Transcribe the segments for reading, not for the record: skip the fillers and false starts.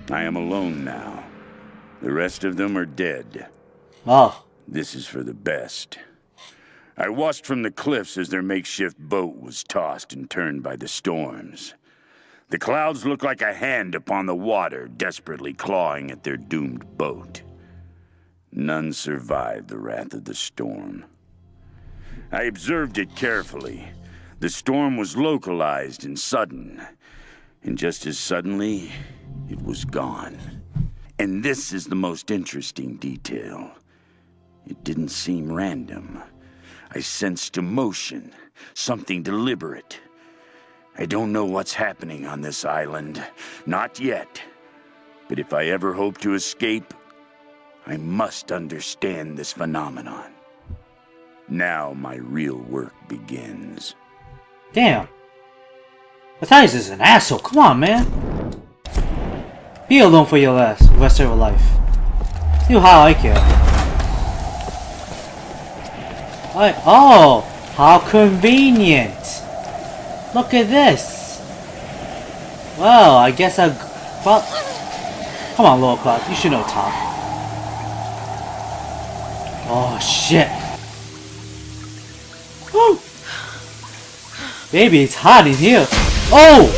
I am alone now. The rest of them are dead. Oh. This is for the best. I watched from the cliffs as their makeshift boat was tossed and turned by the storms. The clouds looked like a hand upon the water, desperately clawing at their doomed boat. None survived the wrath of the storm. I observed it carefully. The storm was localized and sudden, and just as suddenly, it was gone. And this is the most interesting detail. It didn't seem random. I sensed emotion, something deliberate. I don't know what's happening on this island, not yet. But if I ever hope to escape, I must understand this phenomenon. Now my real work begins. Damn. Matthias is an asshole. Come on, man. Be alone for your rest of your life. See how I care. Oh, how convenient. Look at this. Well, I guess well, come on, Lower Class. You should know Top. Oh, shit. Woo. Baby, it's hot in here. Oh!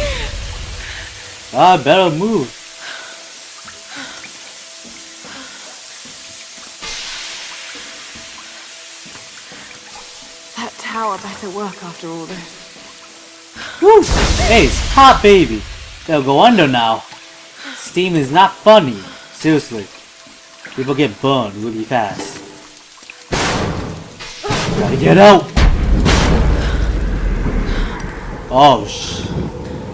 I better move. That tower better work after all this. Woo! Hey, it's hot, baby. They'll go under now. Steam is not funny. Seriously. People get burned really fast. Gotta get out. Oh,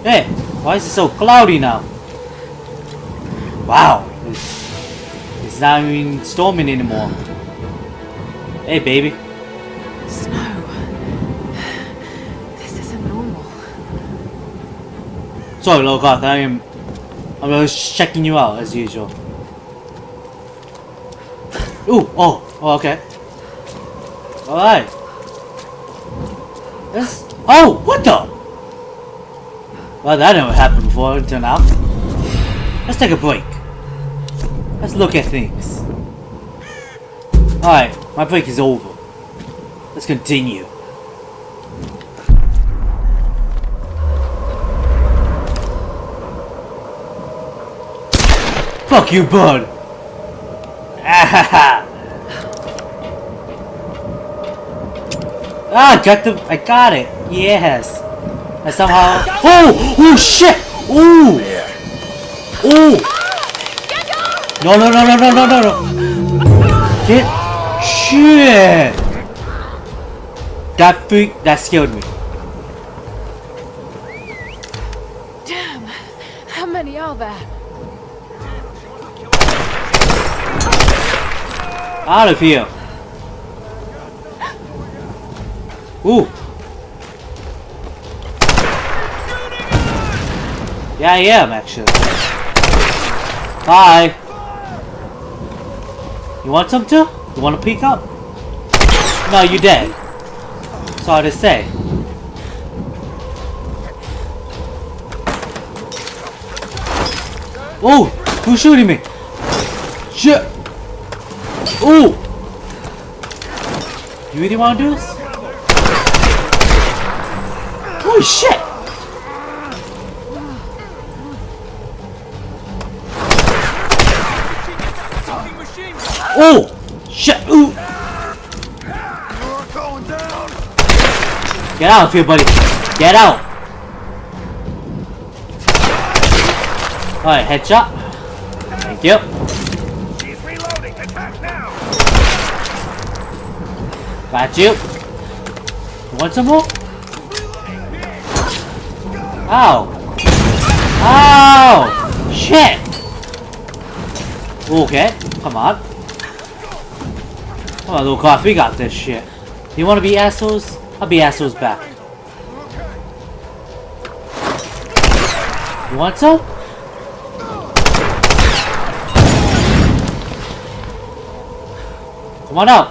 hey, why is it so cloudy now? Wow, it's not even storming anymore. Hey, baby. Snow. This isn't normal. Sorry, Logoth, I'm just checking you out as usual. Ooh, oh, okay. Alright. Oh, what the? Well, that never happened before until now. Let's take a break. Let's look at things. Alright, my break is over. Let's continue. Fuck you, bud! Ah, I got it. Yes. I somehow. Oh shit! Ooh! Ooh! No! Get shit! That scared me. Damn! How many are there? Out of here! Ooh! Yeah, I am actually. Bye! You want some too? You want to peek up? No, you're dead. Sorry to say. Oh! Who's shooting me? Shit! Ooh! You really want to do this? Holy shit! Oh! Shit! Ooh! Get out of here, buddy! Get out! Alright, headshot. Thank you. He's reloading. Attack now. Got you. You want some more? Ow! Ow! Shit! Okay, come on. Come on, little cough, we got this shit. You wanna be assholes? I'll be assholes back. You want some? Come on out!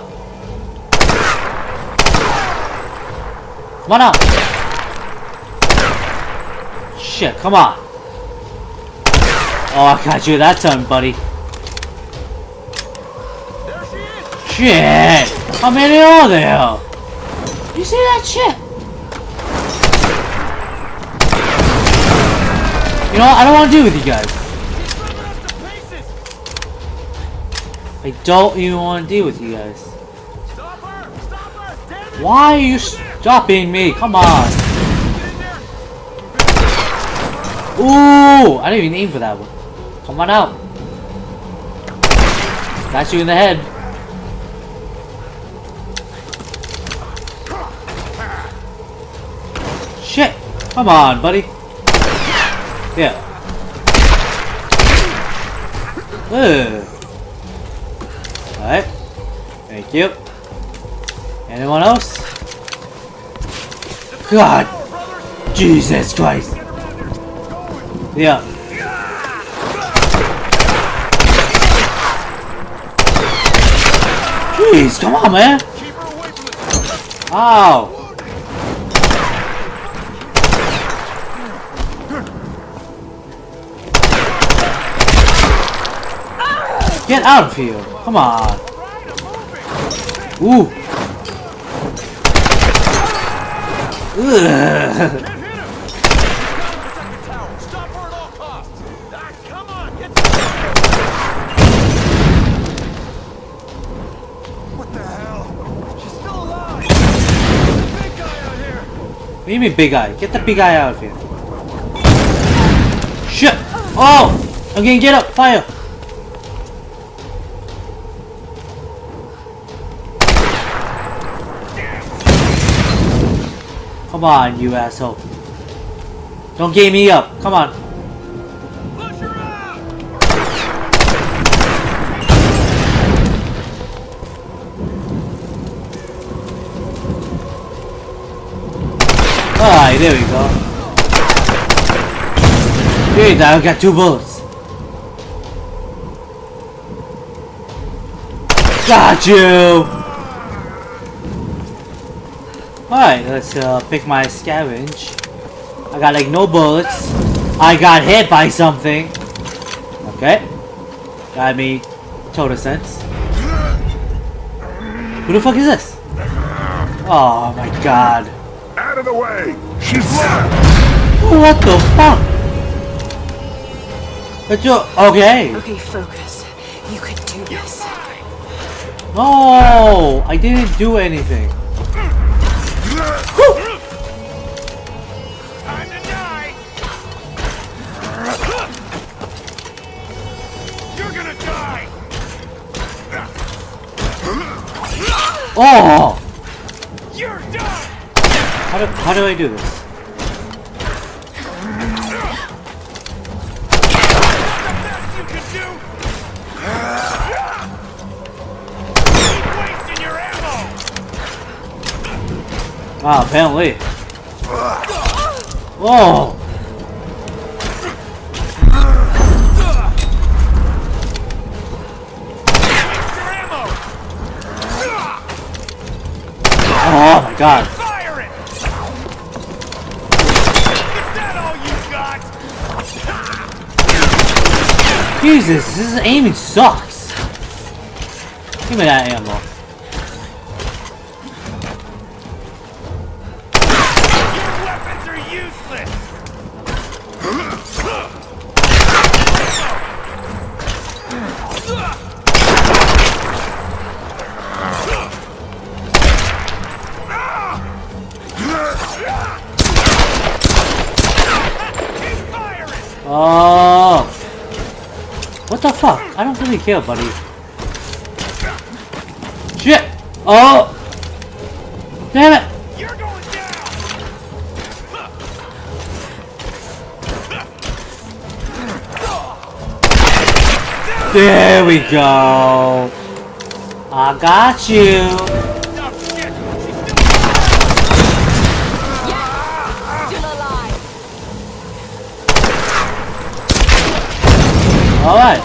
Come on out! Shit, come on! Oh, I got you that time, buddy. There she is! Shit! How many are there? You see that shit? You know what? I don't want to deal with you guys. She's ripping us to pieces! I don't even want to deal with you guys. Stop her! Stop her! Damn it! Why are you stopping me? Come on. Get in there! Ooh! I didn't even aim for that one. Come on out. Got you in the head. Shit! Come on, buddy. Yeah. Alright. Thank you. Anyone else? God! Jesus Christ! Yeah. Jeez, come on, man! Keep her away from the... Ow! Get out of here! Come on! Ooh! Ugh. Can't hit him! Protect the tower! Stop her at all costs! Ah, come on! Get... What the hell? She's still alive! There's a big guy out here! What do you mean big guy? Get the big guy out of here. Shit! Oh! I'm getting get up! Fire! Come on, you asshole. Don't game me up. Come on. Push her out! Alright, there we go. Dude, I got 2 bullets. Got you! Alright, let's pick my scavenge. I got like no bullets. I got hit by something. Okay. That made total sense. Who the fuck is this? Oh my god. Out of the way! She's locked! What the fuck? It's okay. Okay, focus. You can do this. No, I didn't do anything. Time to die! You're gonna die! Oh! You're done! How do I do this? You can do! Keep wasting your ammo! Ah, apparently. Whoa! Your ammo! Oh my god. Fire it! Is that all you got? Jesus, this aiming sucks. Give me that ammo. Your weapons are useless! Keep firing! Oh! What the fuck? I don't really care, buddy. Shit! Oh! Damn it! You're going down! There we go! I got you! Oh, shit! She's still Still alive. Alright.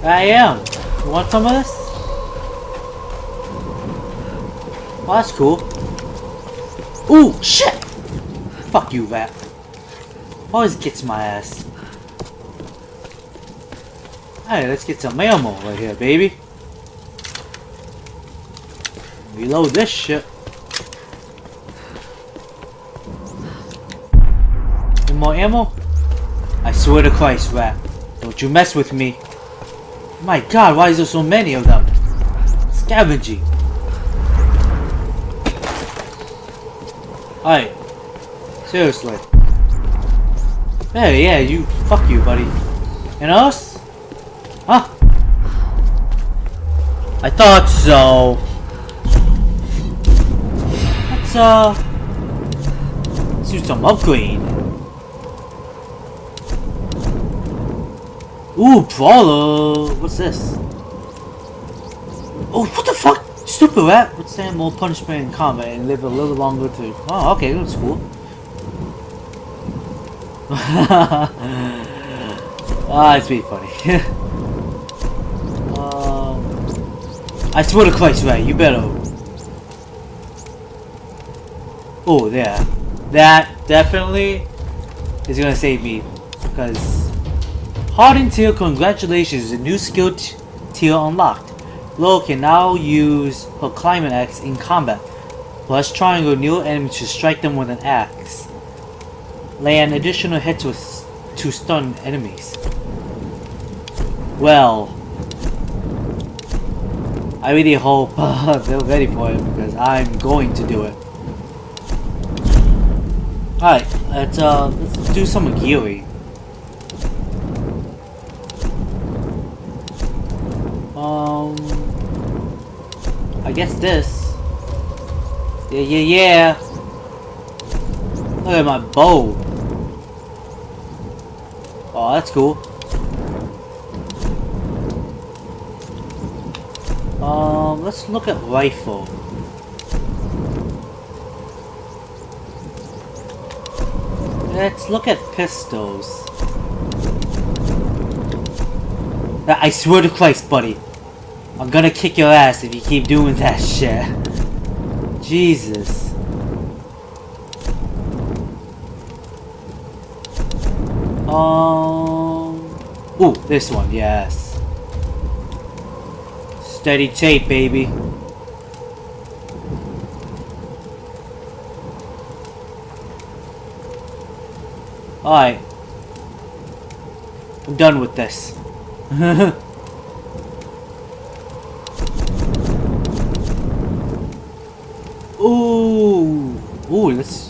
I am. You want some of this? Oh, that's cool. Ooh, shit! Fuck you, Vat. Always gets my ass. Alright, let's get some ammo right here, baby. Reload this shit. Any more ammo? I swear to Christ, rat. Don't you mess with me. My god, why is there so many of them? Scavenging. Alright. Seriously. Hey, yeah, you. Fuck you, buddy. And us? Huh? I thought so. Let's do some upgrade. Ooh, brawler. What's this? Oh, what the fuck? Stupid rat. Withstand more punishment in combat and live a little longer to. Oh, okay, that's cool. Ah, it's pretty funny. I swear to Christ, right? You better. Oh, yeah. That definitely is gonna save me. Because Hardened Tier, congratulations, a new skill tier unlocked. Lo can now use her climate axe in combat. Plus triangle new enemies to strike them with an axe. Lay an additional hit to stun enemies. Well, I really hope they're ready for it because I'm going to do it. Alright, let's do some gearing. I guess this. Yeah. Look at my bow. Oh, that's cool. Let's look at rifle. Let's look at pistols. I swear to Christ, buddy. I'm gonna kick your ass if you keep doing that shit. Jesus. Ooh, this one, yes. Steady tape, baby. Alright. I'm done with this. Ooh. Ooh, let's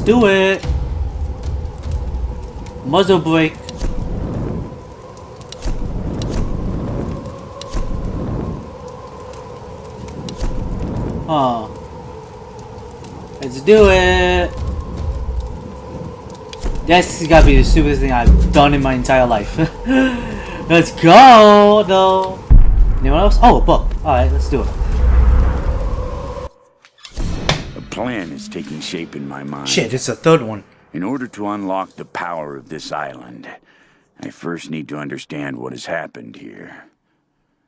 do it. Muzzle brake. Huh. Let's do it. This has gotta be the stupidest thing I've done in my entire life. Let's go, though. Anyone else? Oh, a book. Alright, let's do it. A plan is taking shape in my mind. Shit, it's a third one. In order to unlock the power of this island, I first need to understand what has happened here.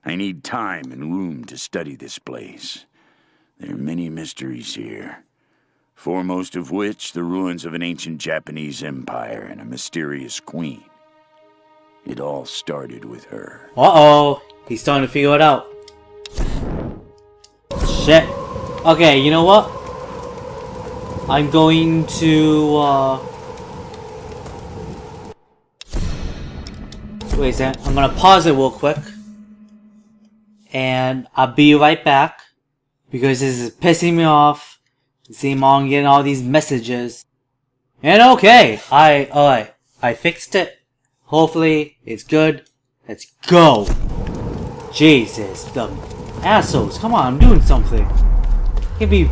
I need time and room to study this place. There are many mysteries here. Foremost of which, the ruins of an ancient Japanese empire and a mysterious queen. It all started with her. Uh-oh. He's starting to figure it out. Shit. Okay, you know what? I'm going to, wait a second. I'm gonna pause it real quick. And I'll be right back. Because this is pissing me off. Seeing Mom getting all these messages. And okay. Alright. I fixed it. Hopefully, it's good. Let's go. Jesus. The assholes. Come on, I'm doing something. I can't be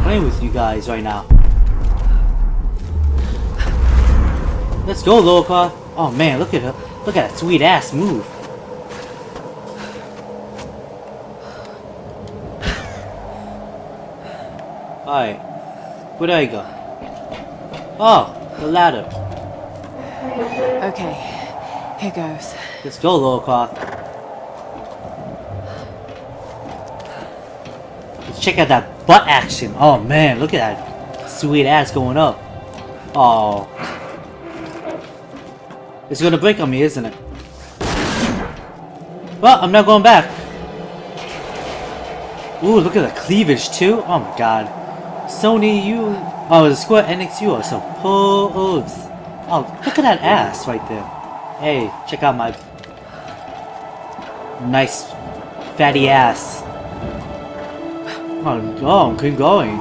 playing with you guys right now. Let's go, Loka. Oh man, look at her. Look at that sweet ass move. Alright. Where do I go? Oh, the ladder. Okay, here goes. Let's go, Loka. Let's check out that butt action. Oh man, look at that sweet ass going up. Oh. It's gonna break on me, isn't it? Well, I'm not going back. Ooh, look at the cleavage too. Oh my god. Sony, you... Oh, the Square Enix, you are some pose. Oh, look at that ass right there. Hey, check out my... nice fatty ass. Oh, keep going.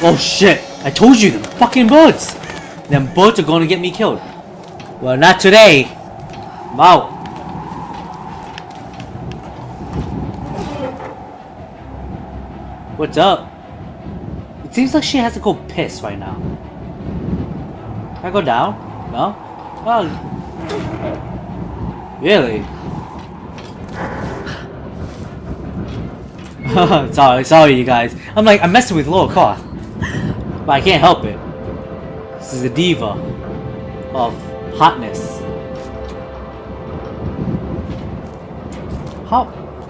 Oh shit! I told you, them fucking birds! Them birds are gonna get me killed. Well, not today. I'm out. What's up? It seems like she has to go piss right now. Can I go down? No? Oh. Really? sorry you guys. I'm messing with Lara Croft. But I can't help it. This is a diva of hotness.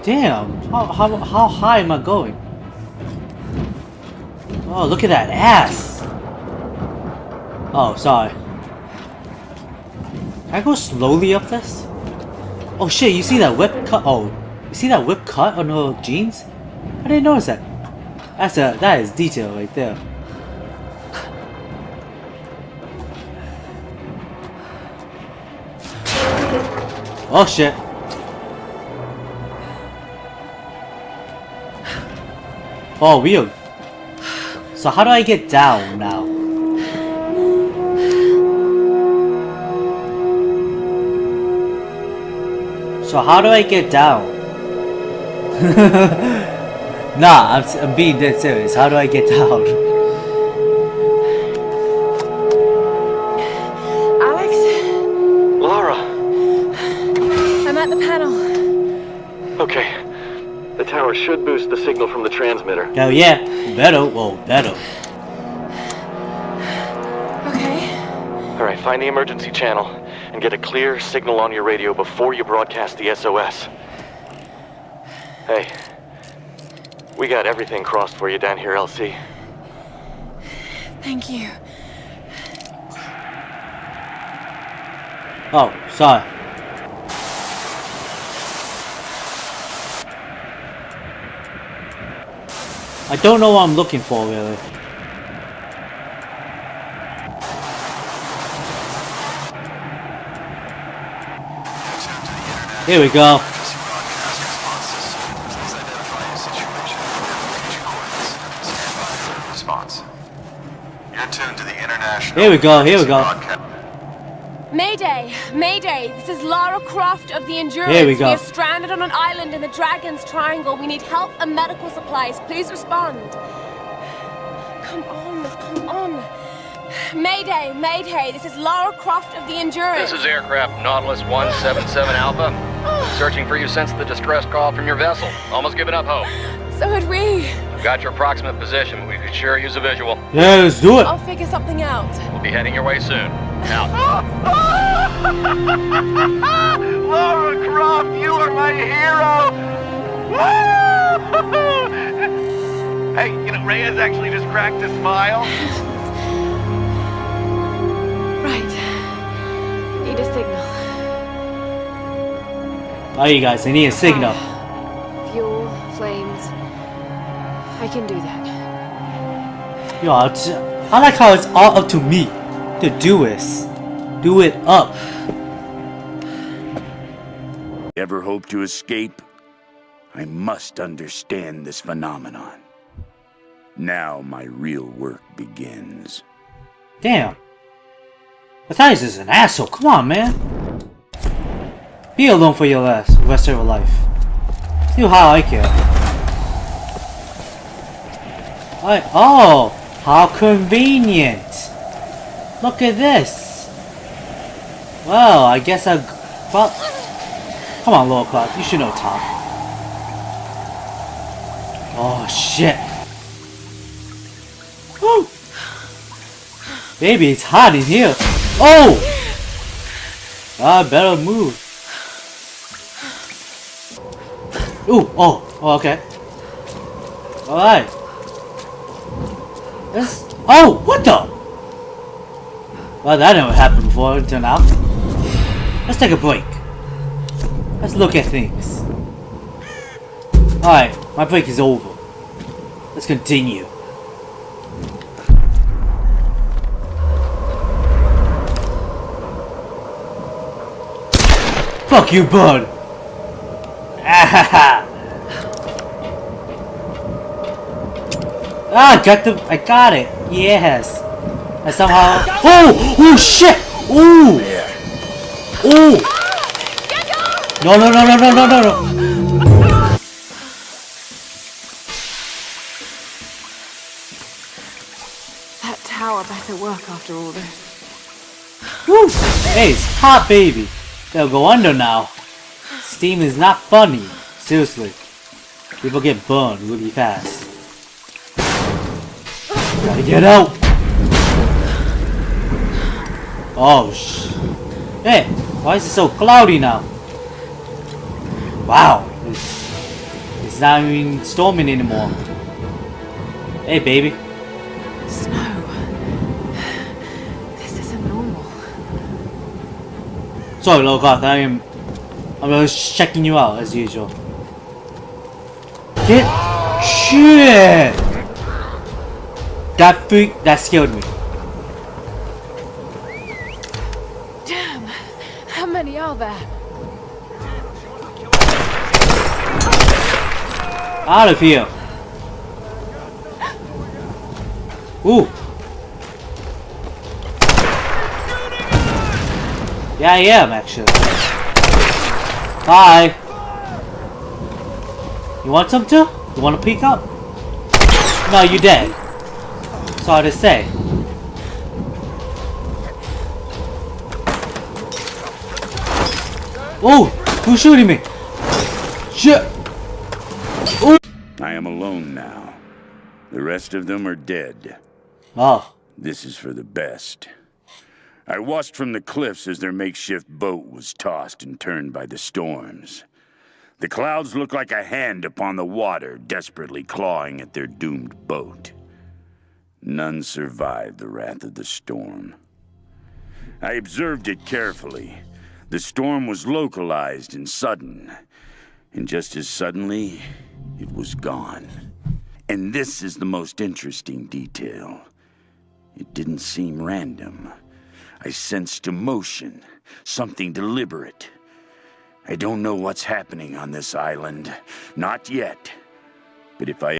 Damn, how high am I going? Oh, look at that ass. Oh, sorry. Can I go slowly up this? Oh shit, you see that whip cut? Oh, you see that whip cut on her jeans? I didn't notice that. That is detail right there. Oh shit. Oh, weird. So how do I get down now? So how do I get down? Nah, I'm being dead serious. How do I get down? Alex? Lara! I'm at the panel. Okay. The tower should boost the signal from the transmitter. Hell yeah. Better. Well, better. Okay. Alright, find the emergency channel and get a clear signal on your radio before you broadcast the SOS. Hey. We got everything crossed for you down here, LC. Thank you. Oh, sorry. I don't know what I'm looking for, really. Here we go. Here we go, here we go. Mayday! Mayday! This is Lara Croft of the Endurance. Here we go. We are stranded on an island in the Dragon's Triangle. We need help and medical supplies. Please respond. Come on. Mayday! Mayday! This is Lara Croft of the Endurance. This is aircraft Nautilus 177 Alpha. Searching for you since the distress call from your vessel. Almost given up hope. So had we. We've got your approximate position, but we could sure use a visual. Yeah, let's do it. I'll figure something out. We'll be heading your way soon. Out. Lara Croft, you are my hero! Woo! Hey, you know, Reyes actually just cracked a smile. Right. Need a signal. Oh, you guys, I need a signal. Fuel, flames. I can do that. Yo, I like how it's all up to me to do this. Do it up. Ever hope to escape? I must understand this phenomenon. Now my real work begins. Damn. Matthias is an asshole. Come on, man. Be alone for your rest of your life. See how I care. Oh, how convenient. Look at this. Well, I guess well, come on, Lara Croft. You should know Tom. Oh, shit. Woo. Baby, it's hot in here. Oh! I better move. Ooh, oh, okay. Alright. Oh, what the? Well, that never happened before until now. Let's take a break. Let's look at things. Alright, my break is over. Let's continue. Fuck you, bud! Ah, I got it. Yes. I somehow. Oh shit! Ooh! Ooh! No! That tower better work after all this. Woo! Hey, it's hot, baby. They'll go under now. Steam is not funny. Seriously. People get burned really fast. Gotta get out! Oh, Hey, why is it so cloudy now? Wow, it's not even storming anymore. Hey, baby. Snow. This isn't normal. Sorry, Lockhart, I'm just checking you out as usual. Get shit! That scared me. Damn. How many are there? Out of here. Ooh. Yeah, I am actually. Bye. You want some too? You want to peek up? No, you dead. Sorry to say. Oh, who's shooting me? Shit. Ooh. I am alone now. The rest of them are dead. Oh. This is for the best. I watched from the cliffs as their makeshift boat was tossed and turned by the storms. The clouds looked like a hand upon the water, desperately clawing at their doomed boat. None survived the wrath of the storm. I observed it carefully. The storm was localized and sudden, and just as suddenly, it was gone. And this is the most interesting detail. It didn't seem random. I sensed emotion, something deliberate. I don't know what's happening on this island. Not yet. But if I